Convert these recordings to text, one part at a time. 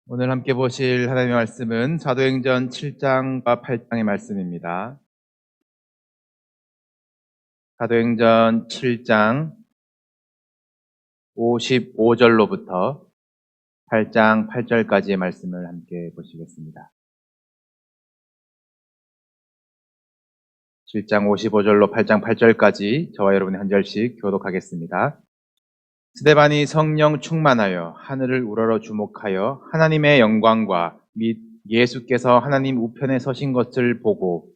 오늘 함께 보실 하나님의 말씀은 사도행전 7장과 8장의 말씀입니다. 사도행전 7장 55절로부터 8장 8절까지의 말씀을 함께 보시겠습니다. 7장 55절로 8장 8절까지 저와 여러분이 한 절씩 교독하겠습니다. 스데반이 성령 충만하여 하늘을 우러러 주목하여 하나님의 영광과 및 예수께서 하나님 우편에 서신 것을 보고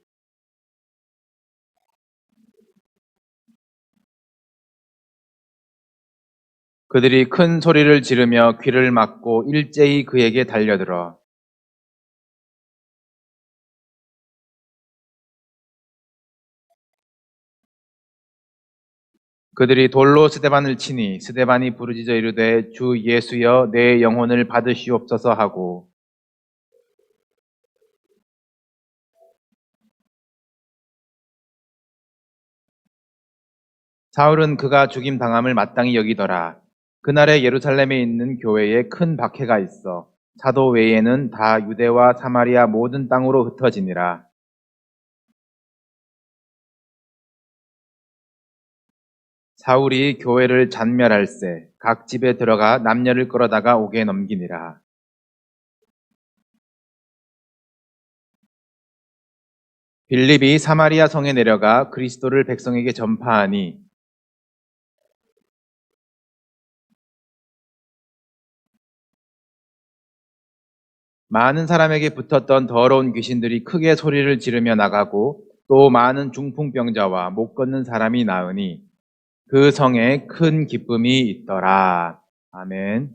그들이 큰 소리를 지르며 귀를 막고 일제히 그에게 달려들어 그들이 돌로 스데반을 치니 스데반이 부르짖어 이르되 주 예수여 내 영혼을 받으시옵소서 하고 사울은 그가 죽임 당함을 마땅히 여기더라. 그날에 예루살렘에 있는 교회에 큰 박해가 있어 사도 외에는 다 유대와 사마리아 모든 땅으로 흩어지니라. 사울이 교회를 잔멸할세 각 집에 들어가 남녀를 끌어다가 옥에 넘기니라. 빌립이 사마리아 성에 내려가 그리스도를 백성에게 전파하니 많은 사람에게 붙었던 더러운 귀신들이 크게 소리를 지르며 나가고 또 많은 중풍병자와 못 걷는 사람이 나으니 그 성에 큰 기쁨이 있더라. 아멘.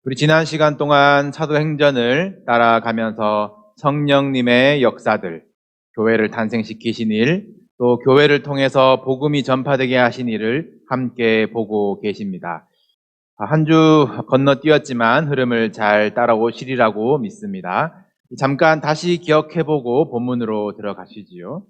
우리 지난 시간 동안 사도행전을 따라가면서 성령님의 역사들, 교회를 탄생시키신 일, 또 교회를 통해서 복음이 전파되게 하신 일을 함께 보고 계십니다. 한 주 건너뛰었지만 흐름을 잘 따라오시리라고 믿습니다. 잠깐 다시 기억해보고 본문으로 들어가시지요.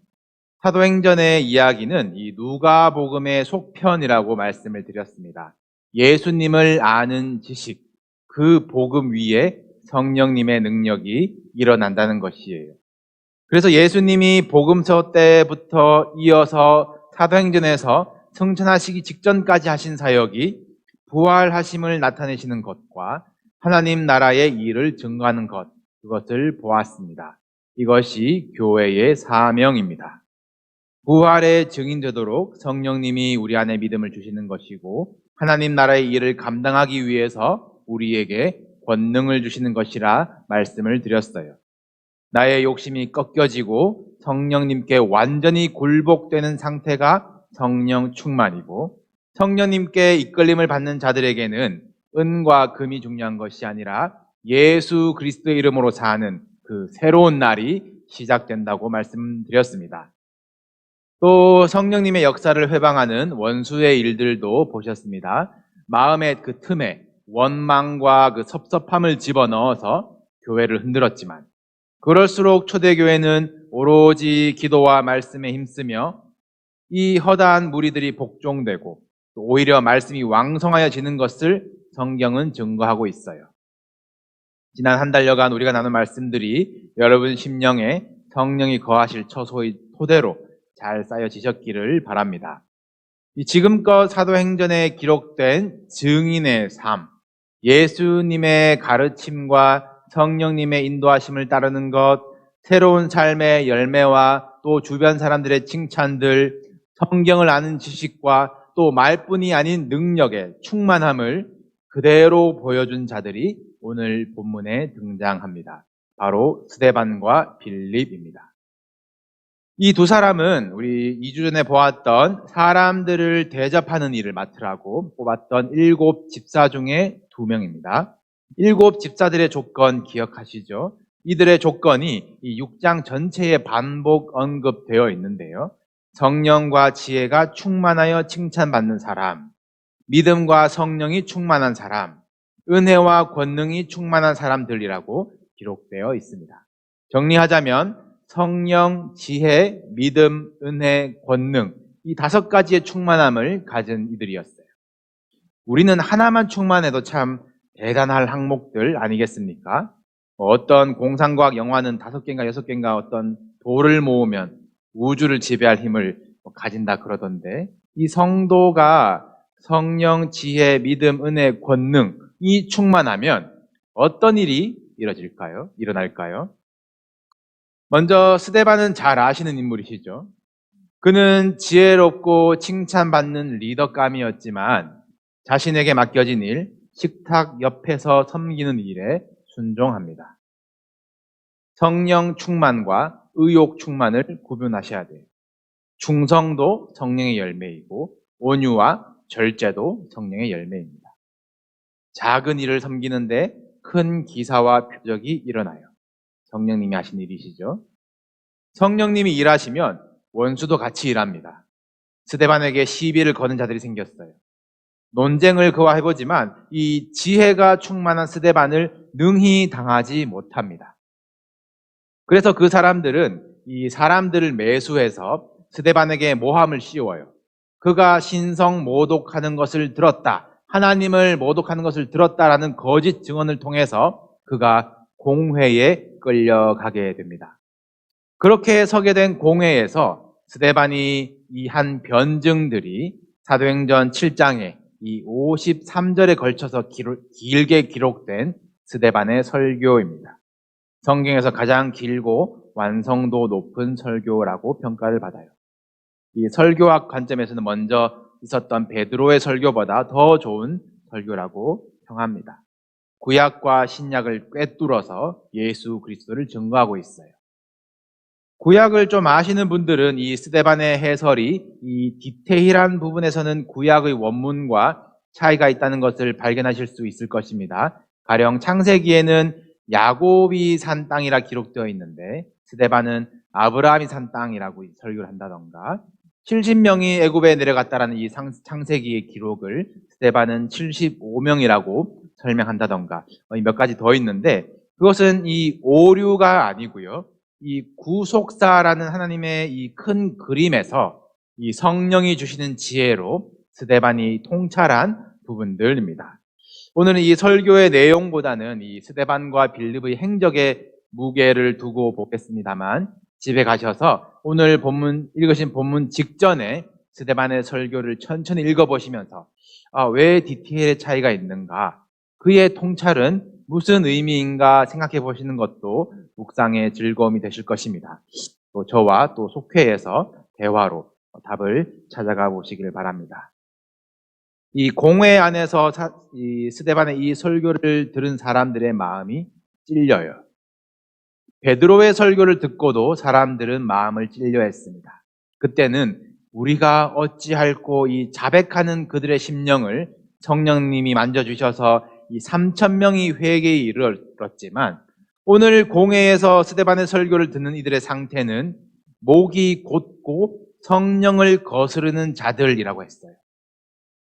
사도행전의 이야기는 이 누가복음의 속편이라고 말씀을 드렸습니다. 예수님을 아는 지식, 그 복음 위에 성령님의 능력이 일어난다는 것이에요. 그래서 예수님이 복음서 때부터 이어서 사도행전에서 승천하시기 직전까지 하신 사역이 부활하심을 나타내시는 것과 하나님 나라의 일을 증거하는 것, 그것을 보았습니다. 이것이 교회의 사명입니다. 부활의 증인 되도록 성령님이 우리 안에 믿음을 주시는 것이고 하나님 나라의 일을 감당하기 위해서 우리에게 권능을 주시는 것이라 말씀을 드렸어요. 나의 욕심이 꺾여지고 성령님께 완전히 굴복되는 상태가 성령 충만이고 성령님께 이끌림을 받는 자들에게는 은과 금이 중요한 것이 아니라 예수 그리스도의 이름으로 사는 그 새로운 날이 시작된다고 말씀드렸습니다. 또 성령님의 역사를 회방하는 원수의 일들도 보셨습니다. 마음의 그 틈에 원망과 그 섭섭함을 집어넣어서 교회를 흔들었지만 그럴수록 초대교회는 오로지 기도와 말씀에 힘쓰며 이 허다한 무리들이 복종되고 오히려 말씀이 왕성하여지는 것을 성경은 증거하고 있어요. 지난 한 달여간 우리가 나눈 말씀들이 여러분 심령에 성령이 거하실 처소의 토대로 잘 쌓여지셨기를 바랍니다. 지금껏 사도행전에 기록된 증인의 삶, 예수님의 가르침과 성령님의 인도하심을 따르는 것, 새로운 삶의 열매와 또 주변 사람들의 칭찬들, 성경을 아는 지식과 또 말뿐이 아닌 능력의 충만함을 그대로 보여준 자들이 오늘 본문에 등장합니다. 바로 스데반과 빌립입니다. 이 두 사람은 우리 2주 전에 보았던 사람들을 대접하는 일을 맡으라고 뽑았던 7 집사 중에 2명입니다. 7 집사들의 조건 기억하시죠? 이들의 조건이 이 6장 전체에 반복 언급되어 있는데요. 성령과 지혜가 충만하여 칭찬받는 사람, 믿음과 성령이 충만한 사람, 은혜와 권능이 충만한 사람들이라고 기록되어 있습니다. 정리하자면 성령, 지혜, 믿음, 은혜, 권능 이 5가지의 충만함을 가진 이들이었어요. 우리는 하나만 충만해도 참 대단할 항목들 아니겠습니까? 어떤 공상과학 영화는 5개인가 6개인가 어떤 돌을 모으면 우주를 지배할 힘을 가진다 그러던데, 이 성도가 성령, 지혜, 믿음, 은혜, 권능이 충만하면 어떤 일이 일어날까요? 먼저 스데반은 잘 아시는 인물이시죠. 그는 지혜롭고 칭찬받는 리더감이었지만 자신에게 맡겨진 일, 식탁 옆에서 섬기는 일에 순종합니다. 성령 충만과 의욕 충만을 구분하셔야 돼요. 충성도 성령의 열매이고 온유와 절제도 성령의 열매입니다. 작은 일을 섬기는데 큰 기사와 표적이 일어나요. 성령님이 하신 일이시죠. 성령님이 일하시면 원수도 같이 일합니다. 스데반에게 시비를 거는 자들이 생겼어요. 논쟁을 그와 해보지만 이 지혜가 충만한 스데반을 능히 당하지 못합니다. 그래서 그 사람들은 이 사람들을 매수해서 스데반에게 모함을 씌워요. 그가 신성 모독하는 것을 들었다, 하나님을 모독하는 것을 들었다라는 거짓 증언을 통해서 그가 공회에 끌려가게 됩니다. 그렇게 서게 된 공회에서 스데반이 이 한 변증들이 사도행전 7장에 이 53절에 걸쳐서 길게 기록된 스데반의 설교입니다. 성경에서 가장 길고 완성도 높은 설교라고 평가를 받아요. 이 설교학 관점에서는 먼저 있었던 베드로의 설교보다 더 좋은 설교라고 평합니다. 구약과 신약을 꿰뚫어서 예수 그리스도를 증거하고 있어요. 구약을 좀 아시는 분들은 이 스데반의 해설이 이 디테일한 부분에서는 구약의 원문과 차이가 있다는 것을 발견하실 수 있을 것입니다. 가령 창세기에는 야곱이 산 땅이라 기록되어 있는데 스데반은 아브라함이 산 땅이라고 설교를 한다던가, 70명이 애굽에 내려갔다라는 이 창세기의 기록을 스데반은 75명이라고 설명한다던가, 몇 가지 더 있는데, 그것은 이 오류가 아니고요, 이 구속사라는 하나님의 이 큰 그림에서 이 성령이 주시는 지혜로 스데반이 통찰한 부분들입니다. 오늘은 이 설교의 내용보다는 이 스데반과 빌립의 행적에 무게를 두고 보겠습니다만, 집에 가셔서 오늘 읽으신 본문 직전에 스데반의 설교를 천천히 읽어보시면서 왜 디테일의 차이가 있는가, 그의 통찰은 무슨 의미인가 생각해 보시는 것도 묵상의 즐거움이 되실 것입니다. 또 저와 또 속회에서 대화로 답을 찾아가 보시기를 바랍니다. 이 공회 안에서 이 스데반의 이 설교를 들은 사람들의 마음이 찔려요. 베드로의 설교를 듣고도 사람들은 마음을 찔려 했습니다. 그때는 우리가 어찌할꼬 이 자백하는 그들의 심령을 성령님이 만져주셔서 이 3,000명이 회개에 이르렀지만, 오늘 공회에서 스데반의 설교를 듣는 이들의 상태는 목이 곧고 성령을 거스르는 자들이라고 했어요.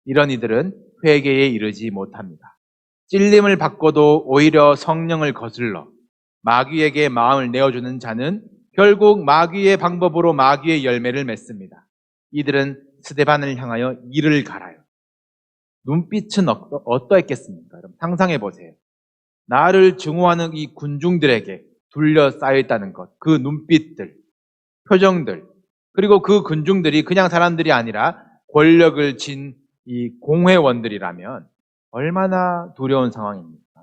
이런 이들은 회개에 이르지 못합니다. 찔림을 받고도 오히려 성령을 거슬러 마귀에게 마음을 내어주는 자는 결국 마귀의 방법으로 마귀의 열매를 맺습니다. 이들은 스데반을 향하여 이를 갈아요. 눈빛은 어떠했겠습니까? 여러분 상상해 보세요. 나를 증오하는 이 군중들에게 둘러싸여 있다는 것, 그 눈빛들, 표정들, 그리고 그 군중들이 그냥 사람들이 아니라 권력을 쥔 이 공회원들이라면 얼마나 두려운 상황입니까?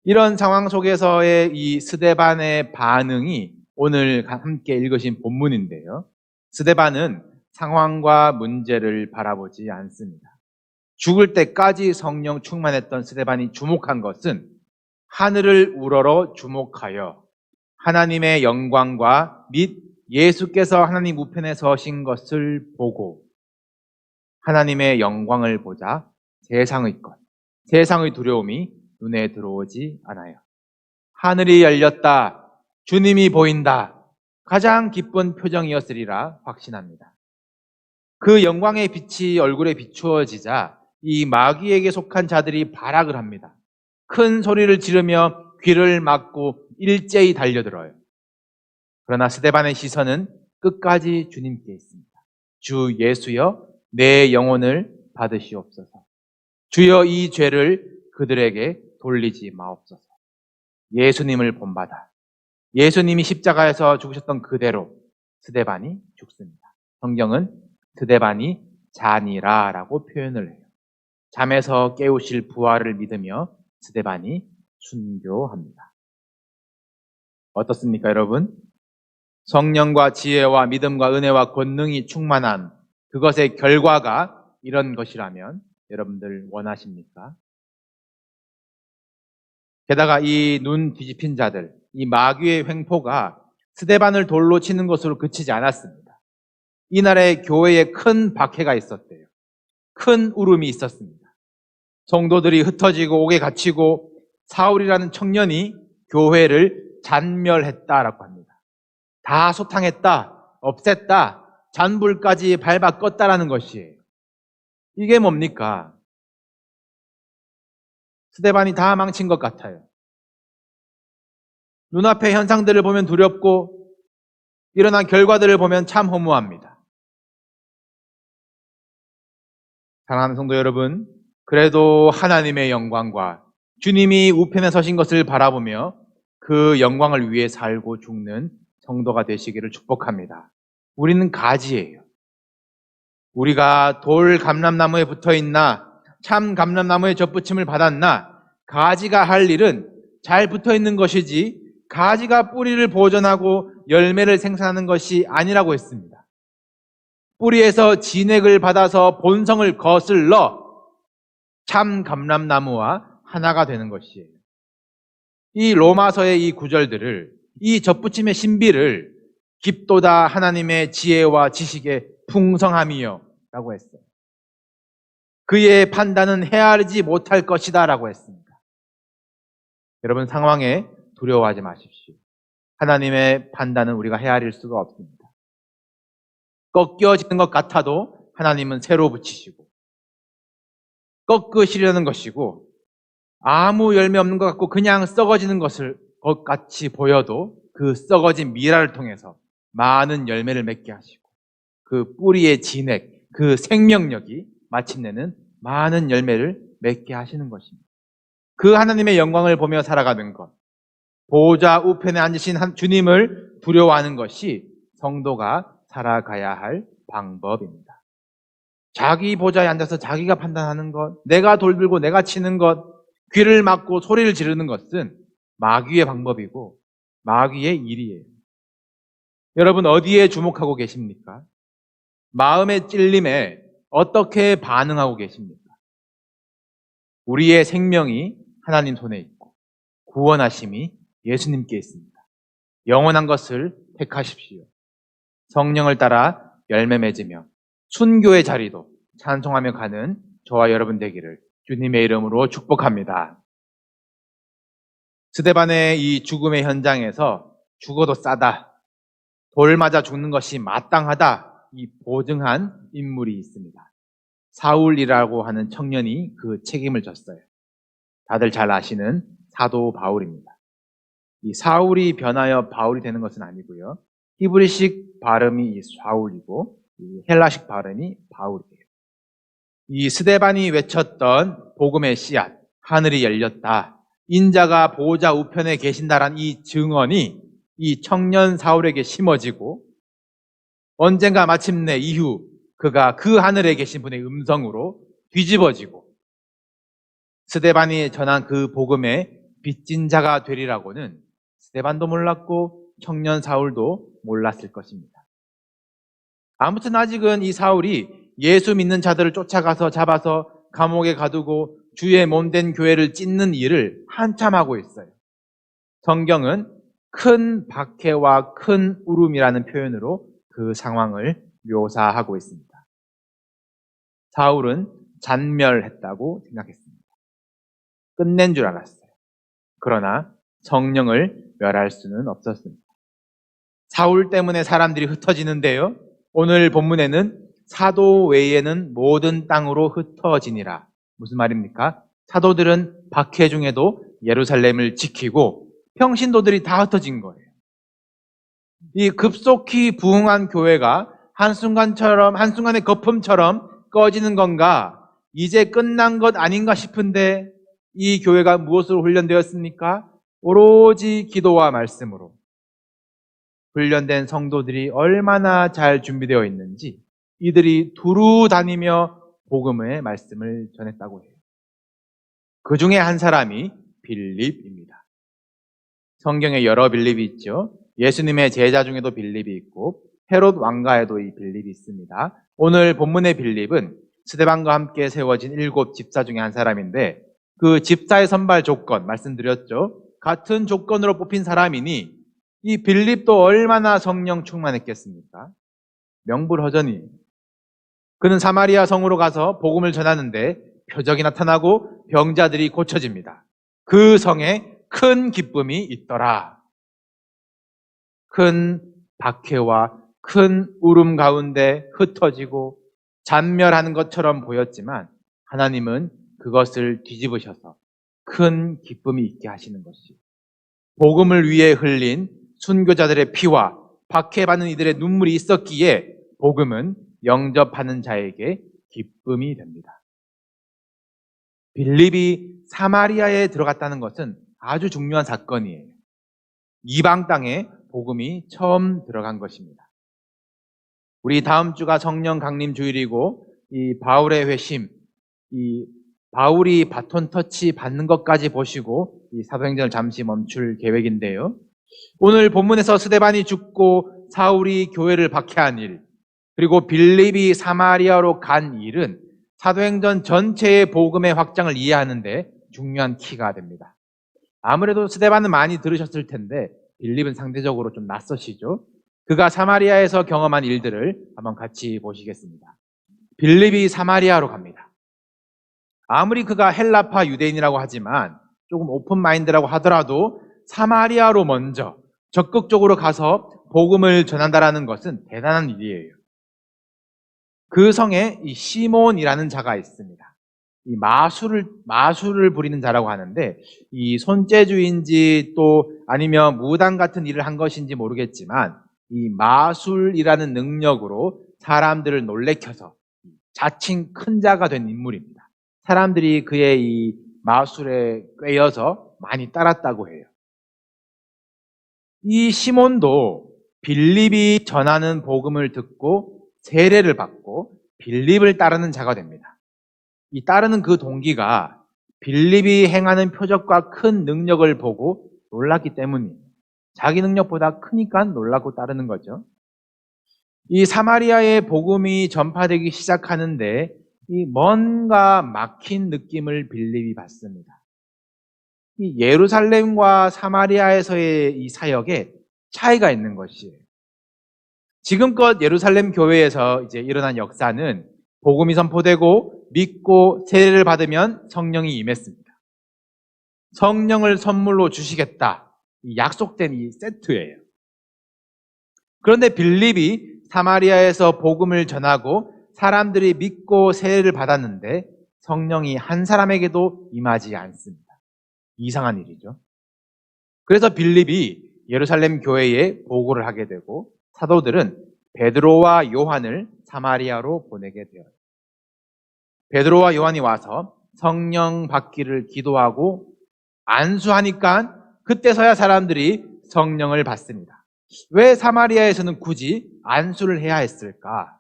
이런 상황 속에서의 이 스데반의 반응이 오늘 함께 읽으신 본문인데요. 스데반은 상황과 문제를 바라보지 않습니다. 죽을 때까지 성령 충만했던 스데반이 주목한 것은 하늘을 우러러 주목하여 하나님의 영광과 및 예수께서 하나님 우편에 서신 것을 보고, 하나님의 영광을 보자 세상의 것, 세상의 두려움이 눈에 들어오지 않아요. 하늘이 열렸다, 주님이 보인다, 가장 기쁜 표정이었으리라 확신합니다. 그 영광의 빛이 얼굴에 비추어지자 이 마귀에게 속한 자들이 발악을 합니다. 큰 소리를 지르며 귀를 막고 일제히 달려들어요. 그러나 스데반의 시선은 끝까지 주님께 있습니다. 주 예수여, 내 영혼을 받으시옵소서. 주여 이 죄를 그들에게 돌리지 마옵소서. 예수님을 본받아 예수님이 십자가에서 죽으셨던 그대로 스데반이 죽습니다. 성경은 스데반이 자니라라고 표현을 해요. 잠에서 깨우실 부활을 믿으며 스데반이 순교합니다. 어떻습니까, 여러분? 성령과 지혜와 믿음과 은혜와 권능이 충만한 그것의 결과가 이런 것이라면 여러분들 원하십니까? 게다가 이 눈 뒤집힌 자들, 이 마귀의 횡포가 스데반을 돌로 치는 것으로 그치지 않았습니다. 이날에 교회에 큰 박해가 있었대요. 큰 울음이 있었습니다. 성도들이 흩어지고 옥에 갇히고 사울이라는 청년이 교회를 잔멸했다라고 합니다. 다 소탕했다, 없앴다, 잔불까지 밟아 껐다라는 것이에요. 이게 뭡니까? 스데반이 다 망친 것 같아요. 눈앞의 현상들을 보면 두렵고 일어난 결과들을 보면 참 허무합니다. 사랑하는 성도 여러분, 그래도 하나님의 영광과 주님이 우편에 서신 것을 바라보며 그 영광을 위해 살고 죽는 성도가 되시기를 축복합니다. 우리는 가지예요. 우리가 돌 감람나무에 붙어 있나 참 감람나무에 접붙임을 받았나 가지가 할 일은 잘 붙어 있는 것이지 가지가 뿌리를 보존하고 열매를 생산하는 것이 아니라고 했습니다. 뿌리에서 진액을 받아서 본성을 거슬러 참 감람나무와 하나가 되는 것이에요. 이 로마서의 이 구절들을, 이 접붙임의 신비를 깊도다 하나님의 지혜와 지식의 풍성함이요 라고 했어요. 그의 판단은 헤아리지 못할 것이다 라고 했습니다. 여러분, 상황에 두려워하지 마십시오. 하나님의 판단은 우리가 헤아릴 수가 없습니다. 꺾여지는 것 같아도 하나님은 새로 붙이시고 꺾으시려는 것이고 아무 열매 없는 것 같고 그냥 썩어지는 것 같이 보여도 그 썩어진 미라를 통해서 많은 열매를 맺게 하시고 그 뿌리의 진액, 그 생명력이 마침내는 많은 열매를 맺게 하시는 것입니다. 그 하나님의 영광을 보며 살아가는 것, 보좌 우편에 앉으신 주님을 두려워하는 것이 성도가 살아가야 할 방법입니다. 자기 보좌에 앉아서 자기가 판단하는 것, 내가 돌들고 내가 치는 것, 귀를 막고 소리를 지르는 것은 마귀의 방법이고 마귀의 일이에요. 여러분, 어디에 주목하고 계십니까? 마음의 찔림에 어떻게 반응하고 계십니까? 우리의 생명이 하나님 손에 있고 구원하심이 예수님께 있습니다. 영원한 것을 택하십시오. 성령을 따라 열매 맺으며 순교의 자리도 찬송하며 가는 저와 여러분 되기를 주님의 이름으로 축복합니다. 스데반의 이 죽음의 현장에서 죽어도 싸다, 돌 맞아 죽는 것이 마땅하다, 이 보증한 인물이 있습니다. 사울이라고 하는 청년이 그 책임을 졌어요. 다들 잘 아시는 사도 바울입니다. 이 사울이 변하여 바울이 되는 것은 아니고요. 히브리식 발음이 이 사울이고 이 헬라식 발음이 바울이에요. 이 스데반이 외쳤던 복음의 씨앗, 하늘이 열렸다, 인자가 보호자 우편에 계신다란 이 증언이 이 청년 사울에게 심어지고 언젠가 마침내 이후 그가 그 하늘에 계신 분의 음성으로 뒤집어지고 스데반이 전한 그 복음의 빚진 자가 되리라고는 스데반도 몰랐고 청년 사울도 몰랐을 것입니다. 아무튼 아직은 이 사울이 예수 믿는 자들을 쫓아가서 잡아서 감옥에 가두고 주의 몸된 교회를 찢는 일을 한참 하고 있어요. 성경은 큰 박해와 큰 울음이라는 표현으로 그 상황을 묘사하고 있습니다. 사울은 잔멸했다고 생각했습니다. 끝낸 줄 알았어요. 그러나 성령을 멸할 수는 없었습니다. 사울 때문에 사람들이 흩어지는데요. 오늘 본문에는 사도 외에는 모든 땅으로 흩어지니라. 무슨 말입니까? 사도들은 박해 중에도 예루살렘을 지키고 평신도들이 다 흩어진 거예요. 이 급속히 부흥한 교회가 한순간의 거품처럼 꺼지는 건가? 이제 끝난 것 아닌가 싶은데 이 교회가 무엇으로 훈련되었습니까? 오로지 기도와 말씀으로. 훈련된 성도들이 얼마나 잘 준비되어 있는지 이들이 두루 다니며 복음의 말씀을 전했다고 해요. 그 중에 한 사람이 빌립입니다. 성경에 여러 빌립이 있죠. 예수님의 제자 중에도 빌립이 있고 헤롯 왕가에도 이 빌립이 있습니다. 오늘 본문의 빌립은 스데반과 함께 세워진 7 집사 중에 한 사람인데 그 집사의 선발 조건 말씀드렸죠. 같은 조건으로 뽑힌 사람이니 이 빌립도 얼마나 성령 충만했겠습니까? 명불허전이. 그는 사마리아 성으로 가서 복음을 전하는데 표적이 나타나고 병자들이 고쳐집니다. 그 성에 큰 기쁨이 있더라. 큰 박해와 큰 울음 가운데 흩어지고 잔멸하는 것처럼 보였지만 하나님은 그것을 뒤집으셔서 큰 기쁨이 있게 하시는 것이 복음을 위해 흘린 순교자들의 피와 박해받는 이들의 눈물이 있었기에 복음은 영접하는 자에게 기쁨이 됩니다. 빌립이 사마리아에 들어갔다는 것은 아주 중요한 사건이에요. 이방 땅에 복음이 처음 들어간 것입니다. 우리 다음 주가 성령 강림 주일이고 이 바울의 회심, 이 바울이 바톤 터치 받는 것까지 보시고 이 사도행전을 잠시 멈출 계획인데요. 오늘 본문에서 스데반이 죽고 사울이 교회를 박해한 일, 그리고 빌립이 사마리아로 간 일은 사도행전 전체의 복음의 확장을 이해하는데 중요한 키가 됩니다. 아무래도 스데반은 많이 들으셨을 텐데 빌립은 상대적으로 좀 낯서시죠? 그가 사마리아에서 경험한 일들을 한번 같이 보시겠습니다. 빌립이 사마리아로 갑니다. 아무리 그가 헬라파 유대인이라고 하지만 조금 오픈마인드라고 하더라도 사마리아로 먼저 적극적으로 가서 복음을 전한다라는 것은 대단한 일이에요. 그 성에 이 시몬이라는 자가 있습니다. 이 마술을 부리는 자라고 하는데 이 손재주인지 또 아니면 무당 같은 일을 한 것인지 모르겠지만 이 마술이라는 능력으로 사람들을 놀래켜서 자칭 큰 자가 된 인물입니다. 사람들이 그의 이 마술에 꿰여서 많이 따랐다고 해요. 이 시몬도 빌립이 전하는 복음을 듣고 세례를 받고 빌립을 따르는 자가 됩니다. 이 따르는 그 동기가 빌립이 행하는 표적과 큰 능력을 보고 놀랐기 때문이에요. 자기 능력보다 크니까 놀라고 따르는 거죠. 이 사마리아의 복음이 전파되기 시작하는데 이 뭔가 막힌 느낌을 빌립이 받습니다. 이 예루살렘과 사마리아에서의 이 사역에 차이가 있는 것이에요. 지금껏 예루살렘 교회에서 이제 일어난 역사는 복음이 선포되고 믿고 세례를 받으면 성령이 임했습니다. 성령을 선물로 주시겠다. 약속된 이 세트예요. 그런데 빌립이 사마리아에서 복음을 전하고 사람들이 믿고 세례를 받았는데 성령이 한 사람에게도 임하지 않습니다. 이상한 일이죠. 그래서 빌립이 예루살렘 교회에 보고를 하게 되고 사도들은 베드로와 요한을 사마리아로 보내게 되어요. 베드로와 요한이 와서 성령 받기를 기도하고 안수하니까 그때서야 사람들이 성령을 받습니다. 왜 사마리아에서는 굳이 안수를 해야 했을까?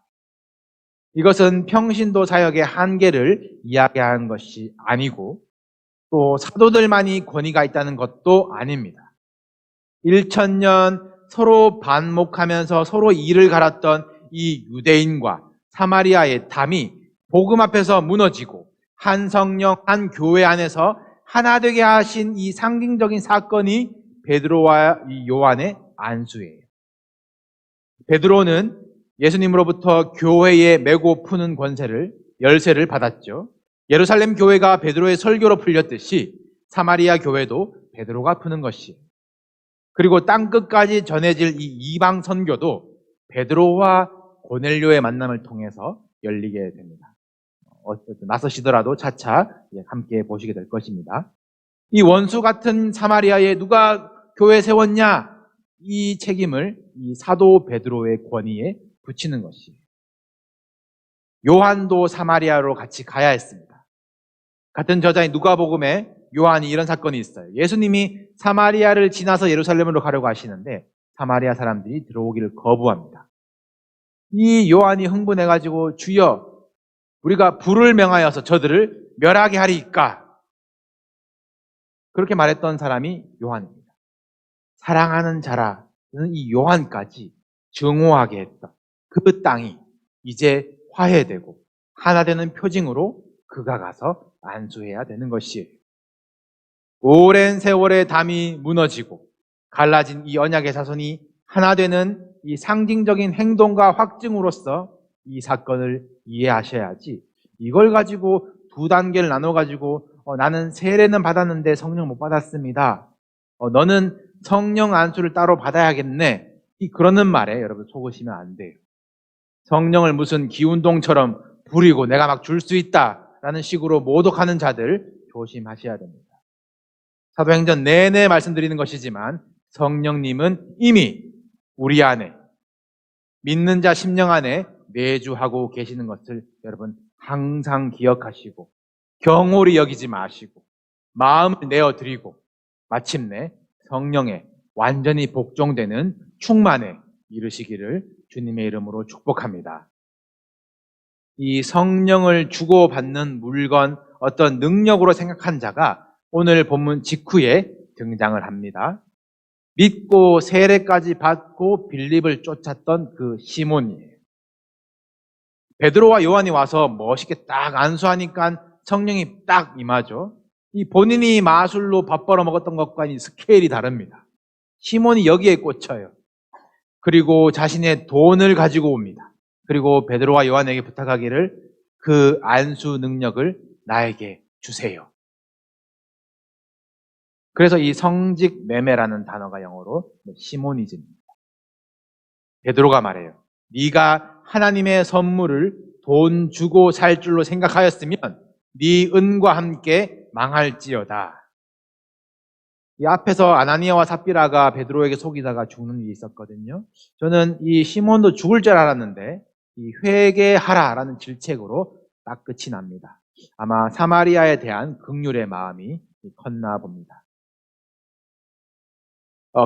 이것은 평신도 사역의 한계를 이야기하는 것이 아니고 또 사도들만이 권위가 있다는 것도 아닙니다. 1000년 서로 반목하면서 서로 이를 갈았던 이 유대인과 사마리아의 담이 복음 앞에서 무너지고 한 성령, 한 교회 안에서 하나 되게 하신 이 상징적인 사건이 베드로와 이 요한의 안수예요. 베드로는 예수님으로부터 교회에 메고 푸는 열쇠를 받았죠. 예루살렘 교회가 베드로의 설교로 풀렸듯이 사마리아 교회도 베드로가 푸는 것이에요. 그리고 땅끝까지 전해질 이 이방 선교도 베드로와 고넬료의 만남을 통해서 열리게 됩니다. 어쨌든 나서시더라도 차차 함께 보시게 될 것입니다. 이 원수 같은 사마리아에 누가 교회 세웠냐? 이 책임을 이 사도 베드로의 권위에 붙이는 것이에요. 요한도 사마리아로 같이 가야 했습니다. 같은 저자인 누가복음에 요한이 이런 사건이 있어요. 예수님이 사마리아를 지나서 예루살렘으로 가려고 하시는데 사마리아 사람들이 들어오기를 거부합니다. 이 요한이 흥분해가지고 주여 우리가 불을 명하여서 저들을 멸하게 하리이까, 그렇게 말했던 사람이 요한입니다. 사랑하는 자라는 이 요한까지 증오하게 했던 그 땅이 이제 화해되고 하나 되는 표징으로 그가 가서 안수해야 되는 것이에요. 오랜 세월의 담이 무너지고 갈라진 이 언약의 자손이 하나 되는 이 상징적인 행동과 확증으로서 이 사건을 이해하셔야지, 이걸 가지고 두 단계를 나눠가지고 나는 세례는 받았는데 성령 못 받았습니다. 너는 성령 안수를 따로 받아야겠네. 그러는 말에 여러분 속으시면 안 돼요. 성령을 무슨 기운동처럼 부리고 내가 막 줄 수 있다라는 식으로 모독하는 자들 조심하셔야 됩니다. 사도행전 내내 말씀드리는 것이지만 성령님은 이미 우리 안에, 믿는 자 심령 안에 내주하고 계시는 것을 여러분 항상 기억하시고 경홀히 여기지 마시고 마음을 내어드리고 마침내 성령에 완전히 복종되는 충만에 이르시기를 주님의 이름으로 축복합니다. 이 성령을 주고받는 물건, 어떤 능력으로 생각한 자가 오늘 본문 직후에 등장을 합니다. 믿고 세례까지 받고 빌립을 쫓았던 그 시몬이에요. 베드로와 요한이 와서 멋있게 딱 안수하니까 성령이 딱 임하죠. 이 본인이 마술로 밥 벌어 먹었던 것과 이 스케일이 다릅니다. 시몬이 여기에 꽂혀요. 그리고 자신의 돈을 가지고 옵니다. 그리고 베드로와 요한에게 부탁하기를 그 안수 능력을 나에게 주세요. 그래서 이 성직 매매라는 단어가 영어로 시모니즘입니다. 베드로가 말해요. 네가 하나님의 선물을 돈 주고 살 줄로 생각하였으면 네 은과 함께 망할지어다. 이 앞에서 아나니아와 삽비라가 베드로에게 속이다가 죽는 일이 있었거든요. 저는 이 시몬도 죽을 줄 알았는데 이 회개하라라는 질책으로 딱 끝이 납니다. 아마 사마리아에 대한 긍휼의 마음이 컸나 봅니다.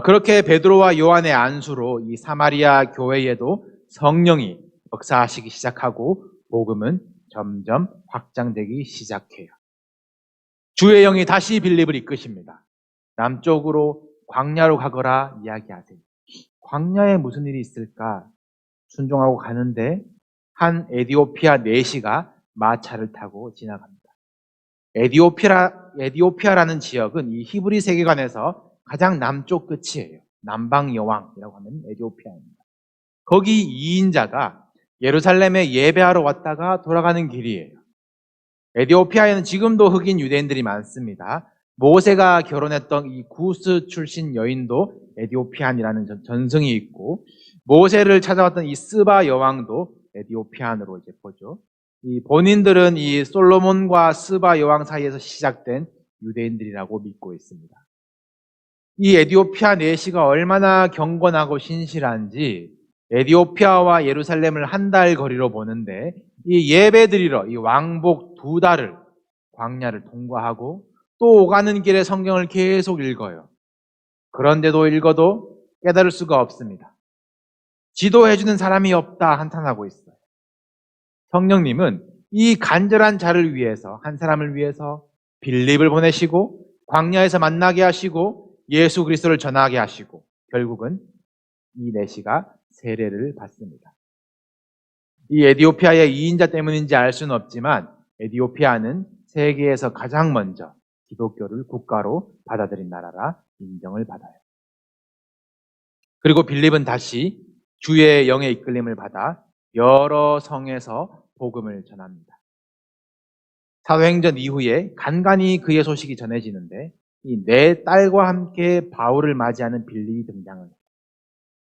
그렇게 베드로와 요한의 안수로 이 사마리아 교회에도 성령이 역사하시기 시작하고 복음은 점점 확장되기 시작해요. 주의 영이 다시 빌립을 이끄십니다. 남쪽으로 광야로 가거라 이야기하세요. 광야에 무슨 일이 있을까? 순종하고 가는데 한 에디오피아 내시가 마차를 타고 지나갑니다. 에디오피아라는 지역은 이 히브리 세계관에서 가장 남쪽 끝이에요. 남방 여왕이라고 하면 에디오피아입니다. 거기 2인자가 예루살렘에 예배하러 왔다가 돌아가는 길이에요. 에디오피아에는 지금도 흑인 유대인들이 많습니다. 모세가 결혼했던 이 구스 출신 여인도 에디오피안이라는 전승이 있고, 모세를 찾아왔던 이 스바 여왕도 에디오피안으로 이제 보죠. 이 본인들은 이 솔로몬과 스바 여왕 사이에서 시작된 유대인들이라고 믿고 있습니다. 이 에디오피아 내시가 얼마나 경건하고 신실한지 에디오피아와 예루살렘을 한 달 거리로 보는데 이 예배드리러 이 왕복 2달을 광야를 통과하고 또 오가는 길에 성경을 계속 읽어요. 그런데도 읽어도 깨달을 수가 없습니다. 지도해주는 사람이 없다 한탄하고 있어요. 성령님은 이 간절한 자를 위해서, 한 사람을 위해서 빌립을 보내시고 광야에서 만나게 하시고 예수 그리스도를 전하게 하시고 결국은 이 내시가 세례를 받습니다. 이 에디오피아의 2인자 때문인지 알 수는 없지만 에디오피아는 세계에서 가장 먼저 기독교를 국가로 받아들인 나라라 인정을 받아요. 그리고 빌립은 다시 주의 영의 이끌림을 받아 여러 성에서 복음을 전합니다. 사도행전 이후에 간간히 그의 소식이 전해지는데 이 네 딸과 함께 바울을 맞이하는 빌립이 등장을 해요.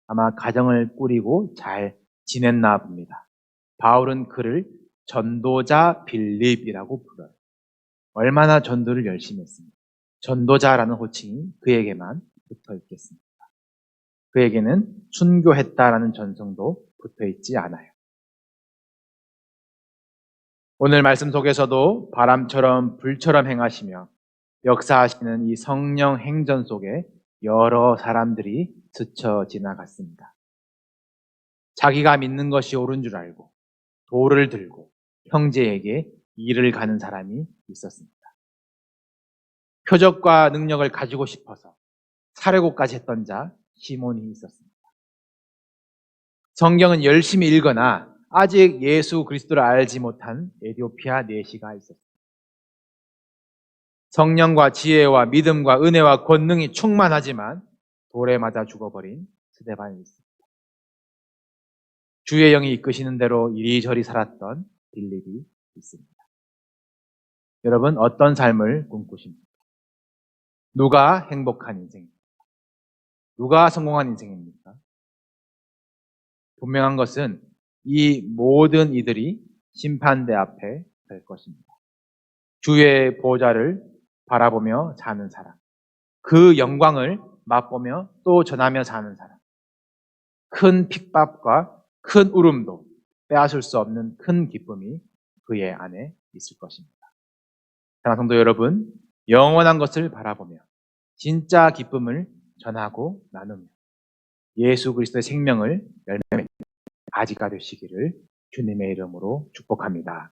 아마 가정을 꾸리고 잘 지냈나 봅니다. 바울은 그를 전도자 빌립이라고 불러요. 얼마나 전도를 열심히 했습니다. 전도자라는 호칭이 그에게만 붙어 있겠습니다. 그에게는 순교했다라는 전성도 붙어 있지 않아요. 오늘 말씀 속에서도 바람처럼 불처럼 행하시며 역사하시는 이 성령 행전 속에 여러 사람들이 스쳐 지나갔습니다. 자기가 믿는 것이 옳은 줄 알고 돌을 들고 형제에게 일을 가는 사람이 있었습니다. 표적과 능력을 가지고 싶어서 사려고까지 했던 자 시몬이 있었습니다. 성경은 열심히 읽거나 아직 예수 그리스도를 알지 못한 에디오피아 내시가 있었습니다. 성령과 지혜와 믿음과 은혜와 권능이 충만하지만 돌에 맞아 죽어버린 스데반이 있습니다. 주의 영이 이끄시는 대로 이리저리 살았던 빌립이 있습니다. 여러분, 어떤 삶을 꿈꾸십니까? 누가 행복한 인생입니까? 누가 성공한 인생입니까? 분명한 것은 이 모든 이들이 심판대 앞에 설 것입니다. 주의 보좌를 바라보며 사는 사람, 그 영광을 맛보며 또 전하며 사는 사람, 큰 핍박과 큰 울음도 빼앗을 수 없는 큰 기쁨이 그의 안에 있을 것입니다. 사랑하는 성도 여러분, 영원한 것을 바라보며 진짜 기쁨을 전하고 나누며 예수 그리스도의 생명을 열매 맺는 아지가 되시기를 주님의 이름으로 축복합니다.